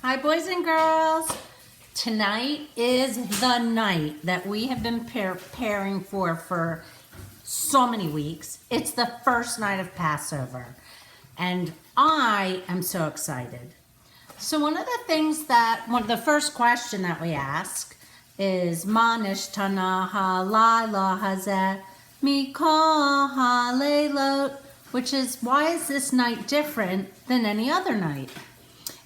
Hi, boys and girls. Tonight is the night that we have been preparing for so many weeks. It's the first night of Passover, and I am so excited. So one of the first question that we ask is, Ma nishtana halayla hazeh mikol haleilot, which is, why is this night different than any other night?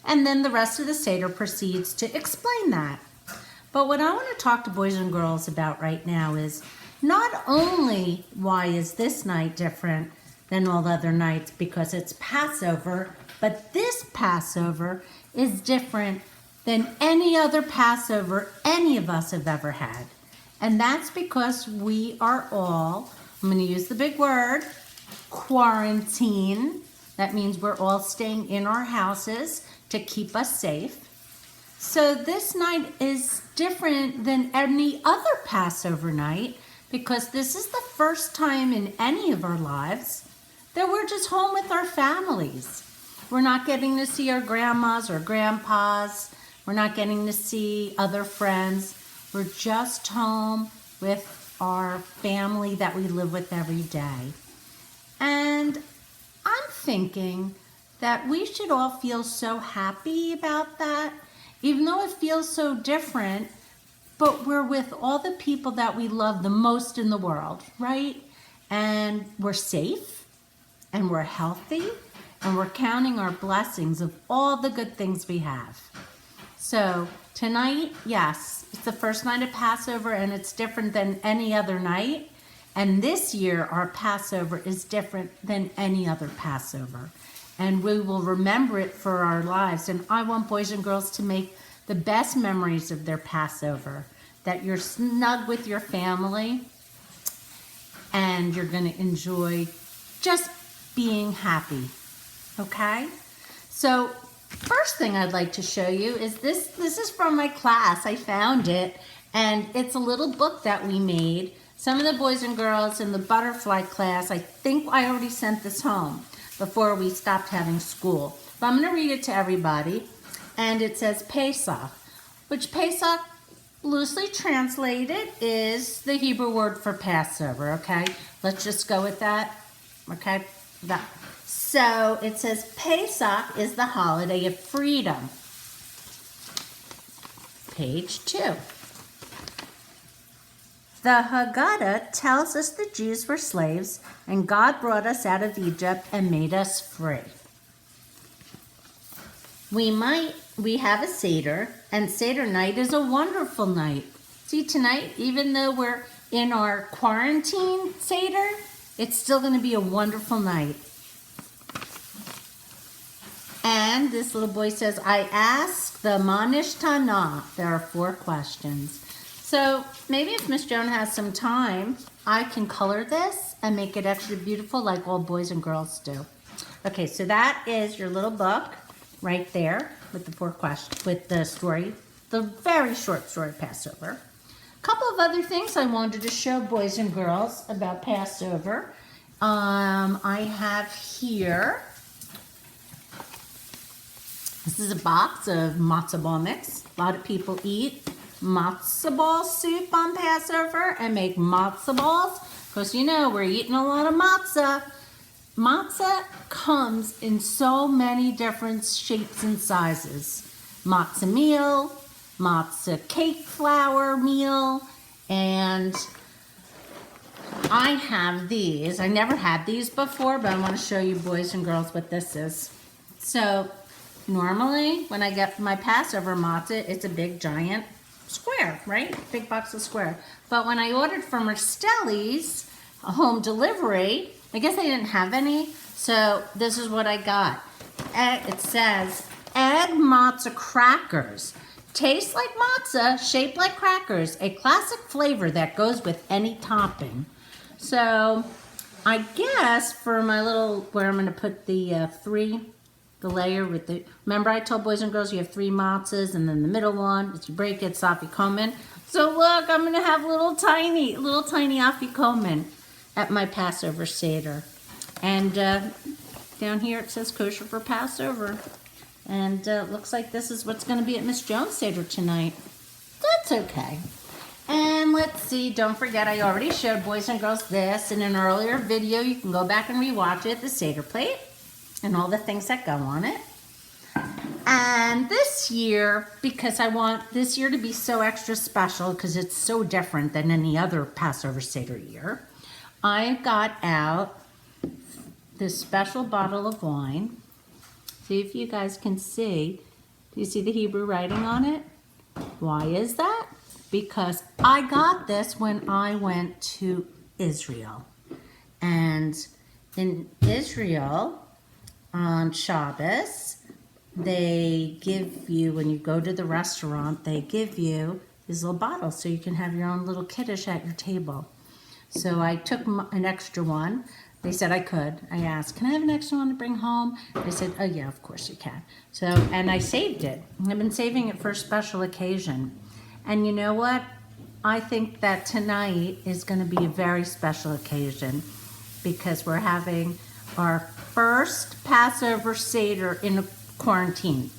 And then the rest of the Seder proceeds to explain that. But what I want to talk to boys and girls about right now is not only why is this night different than all the other nights because it's Passover, but this Passover is different than any other Passover any of us have ever had. And that's because we are all, I'm going to use the big word, quarantine. That means we're all staying in our houses to keep us safe. So this night is different than any other Passover night because this is the first time in any of our lives that we're just home with our families. We're not getting to see our grandmas or grandpas. We're not getting to see other friends. We're just home with our family that we live with every day. And I'm thinking that we should all feel so happy about that, even though it feels so different, but we're with all the people that we love the most in the world, right? And we're safe, and we're healthy, and we're counting our blessings of all the good things we have. So tonight, yes, it's the first night of Passover, and it's different than any other night. And this year, our Passover is different than any other Passover. And we will remember it for our lives. And I want boys and girls to make the best memories of their Passover, that you're snug with your family and you're going to enjoy just being happy. Okay? So first thing I'd like to show you is this. This is from my class. I found it. And it's a little book that we made. Some of the boys and girls in the butterfly class, I think I already sent this home before we stopped having school. But I'm going to read it to everybody. And it says Pesach, which Pesach, loosely translated, is the Hebrew word for Passover, okay? Let's just go with that, okay? So it says Pesach is the holiday of freedom. Page 2. The Haggadah tells us the Jews were slaves and God brought us out of Egypt and made us free. We have a Seder, and Seder night is a wonderful night. See, tonight, even though we're in our quarantine Seder, it's still going to be a wonderful night. And this little boy says, I ask the Ma nishtana. There are 4 questions. So maybe if Miss Joan has some time, I can color this and make it extra beautiful like all boys and girls do. Okay, so that is your little book right there with the 4 questions, with the story, the very short story Passover. A couple of other things I wanted to show boys and girls about Passover. I have here, this is a box of matzo ball mix. A lot of people eat matzo ball soup on Passover and make matzo balls because you know we're eating a lot of matzah. Matzah comes in so many different shapes and sizes. Matzah meal, matzah cake flour meal, and I have these. I never had these before, but I want to show you boys and girls what this is. So normally when I get my Passover matzah, it's a big giant square, right? Big box of square. But when I ordered from Rastelli's home delivery, I guess they didn't have any, so this is what I got. It says egg matzah crackers. Taste like matzah, shaped like crackers, a classic flavor that goes with any topping. So I guess for my little, where I'm going to put the the layer with the, remember I told boys and girls you have 3 matzahs, and then the middle one, if you break it, it's afikomen. So look, I'm going to have little tiny afikomen at my Passover Seder. And down here it says kosher for Passover. And looks like this is what's going to be at Miss Jones' Seder tonight. That's okay. And let's see, don't forget, I already showed boys and girls this in an earlier video. You can go back and rewatch it, the Seder plate, and all the things that go on it. And this year, because I want this year to be so extra special, because it's so different than any other Passover Seder year, I got out this special bottle of wine. See if you guys can see. Do you see the Hebrew writing on it? Why is that? Because I got this when I went to Israel. And in Israel, on Shabbos, they give you, when you go to the restaurant, they give you these little bottles so you can have your own little kiddush at your table. So I took an extra one. They said I could. I asked, can I have an extra one to bring home? They said, oh yeah, of course you can. So, and I saved it. I've been saving it for a special occasion. And you know what? I think that tonight is going to be a very special occasion because we're having our first Passover Seder in a quarantine.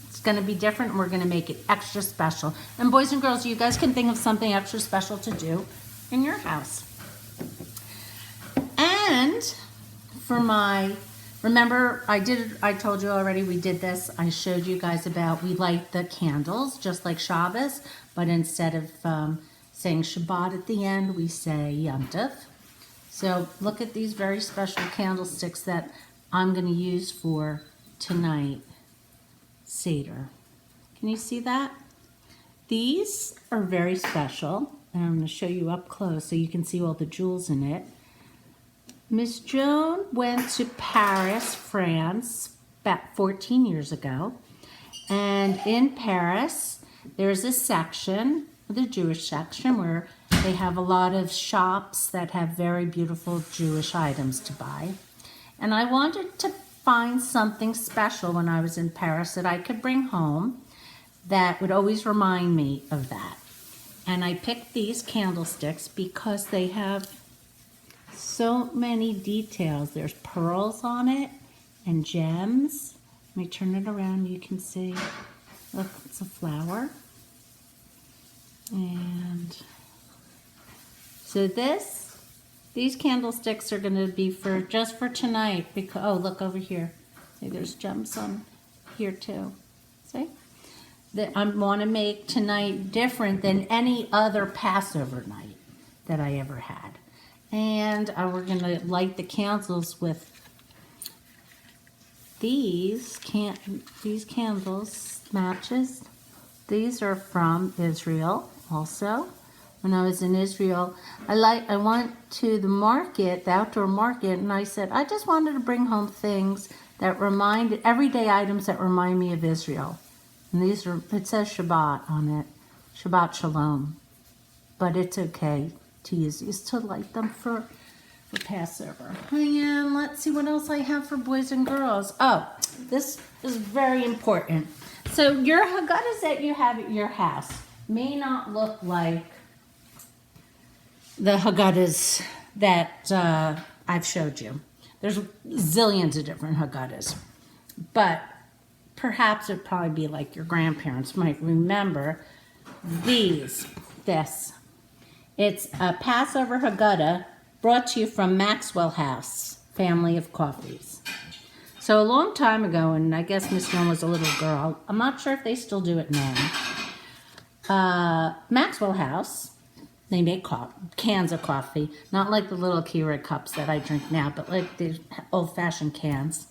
It's going to be different and we're going to make it extra special. And boys and girls, you guys can think of something extra special to do in your house. And for my, remember I told you already we did this. I showed you guys about, we light the candles just like Shabbos, but instead of saying Shabbat at the end, we say Yom Tov. So look at these very special candlesticks that I'm going to use for tonight Seder. Can you see that? These are very special, and I'm going to show you up close so you can see all the jewels in it. Miss Joan went to Paris, France, about 14 years ago. And in Paris, there's a section, the Jewish section, where they have a lot of shops that have very beautiful Jewish items to buy. And I wanted to find something special when I was in Paris that I could bring home that would always remind me of that. And I picked these candlesticks because they have so many details. There's pearls on it and gems. Let me turn it around, you can see. Look, it's a flower. And so these candlesticks are going to be for just for tonight. Because, oh, look over here. See, there's gems on here too. See? That I want to make tonight different than any other Passover night that I ever had. And we're going to light the candles with these candles, matches. These are from Israel also. When I was in Israel, I went to the market, the outdoor market, and I said, I just wanted to bring home things that everyday items that remind me of Israel. And these are, it says Shabbat on it, Shabbat Shalom. But it's okay to use these to light them for Passover. And let's see what else I have for boys and girls. Oh, this is very important. So your Haggadahs that you have at your house may not look like the Haggadahs that I've showed you. There's zillions of different Haggadahs. But perhaps it'd probably be like your grandparents might remember this. It's a Passover Haggadah brought to you from Maxwell House, family of coffees. So a long time ago, and I guess Miss Joan was a little girl, I'm not sure if they still do it now. Maxwell House, they make cans of coffee, not like the little Keurig cups that I drink now, but like the old-fashioned cans.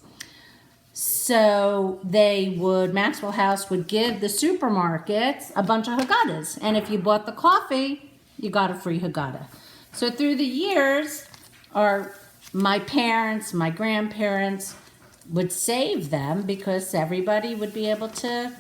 So Maxwell House would give the supermarkets a bunch of Haggadahs. And if you bought the coffee, you got a free Haggadah. So through the years, my parents, my grandparents would save them because everybody would be able to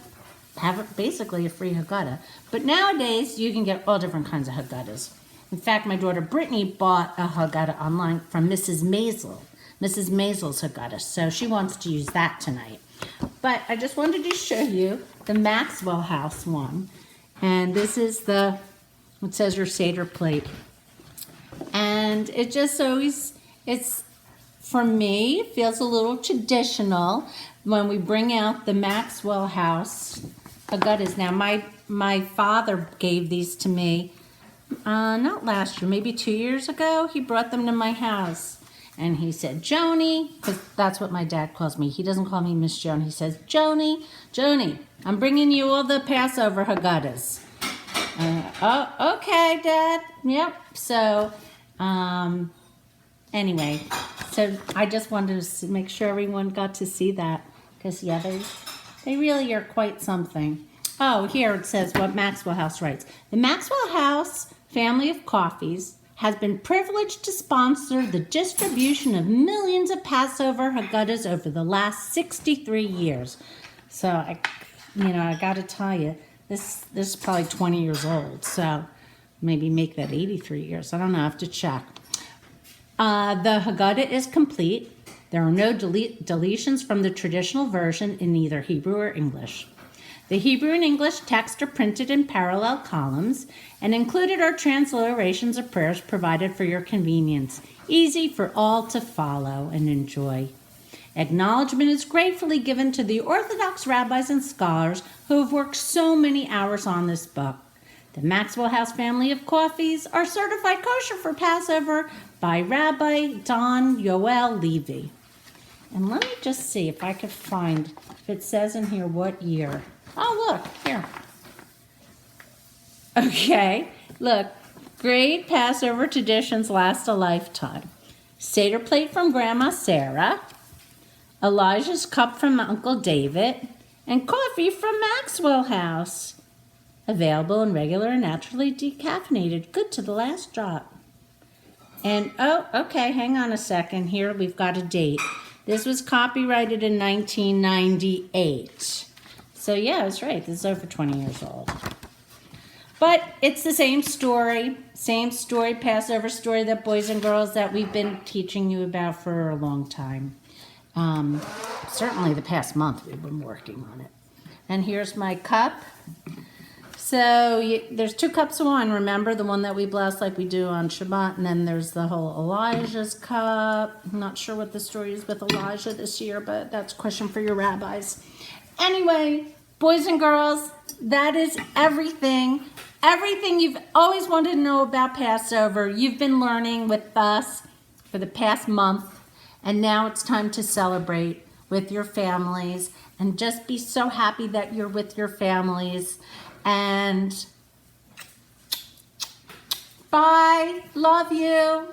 have basically a free Haggadah. But nowadays, you can get all different kinds of Haggadahs. In fact, my daughter Brittany bought a Haggadah online from Mrs. Maisel's Haggadah. So she wants to use that tonight. But I just wanted to show you the Maxwell House one. And this is it says your Seder plate. And it just always, for me, it feels a little traditional. when we bring out the Maxwell House Haggadahs. Now, my father gave these to me, not last year, maybe 2 years ago. He brought them to my house. And he said, Joni, because that's what my dad calls me. He doesn't call me Miss Joan. He says, Joni, I'm bringing you all the Passover Haggadahs. Oh, okay, Dad. Yep. So, anyway, so I just wanted to make sure everyone got to see that. Because, yeah, they really are quite something. Oh, here it says what Maxwell House writes. The Maxwell House family of coffees has been privileged to sponsor the distribution of millions of Passover Haggadahs over the last 63 years. So, I got to tell you, this is probably 20 years old. So, maybe make that 83 years. I don't know. I have to check. The Haggadah is complete. There are no deletions from the traditional version in either Hebrew or English. The Hebrew and English text are printed in parallel columns, and included are transliterations of prayers provided for your convenience, easy for all to follow and enjoy. Acknowledgement is gratefully given to the Orthodox rabbis and scholars who have worked so many hours on this book. The Maxwell House family of coffees are certified kosher for Passover by Rabbi Don Yoel Levy. And let me just see if I could find, if it says in here what year. Oh, look, here. Okay, look. Great Passover traditions last a lifetime. Seder plate from Grandma Sarah, Elijah's cup from Uncle David, and coffee from Maxwell House. Available in regular and naturally decaffeinated. Good to the last drop. And, oh, okay, hang on a second. Here we've got a date. This was copyrighted in 1998. So, yeah, I was right. This is over 20 years old. But it's the same story, Passover story that boys and girls that we've been teaching you about for a long time. Certainly the past month we've been working on it. And here's my cup. So there's 2 cups of wine, remember? The one that we bless like we do on Shabbat. And then there's the whole Elijah's cup. I'm not sure what the story is with Elijah this year, but that's a question for your rabbis. Anyway, boys and girls, that is everything. Everything you've always wanted to know about Passover, you've been learning with us for the past month. And now it's time to celebrate with your families. And just be so happy that you're with your families. And bye. Love you.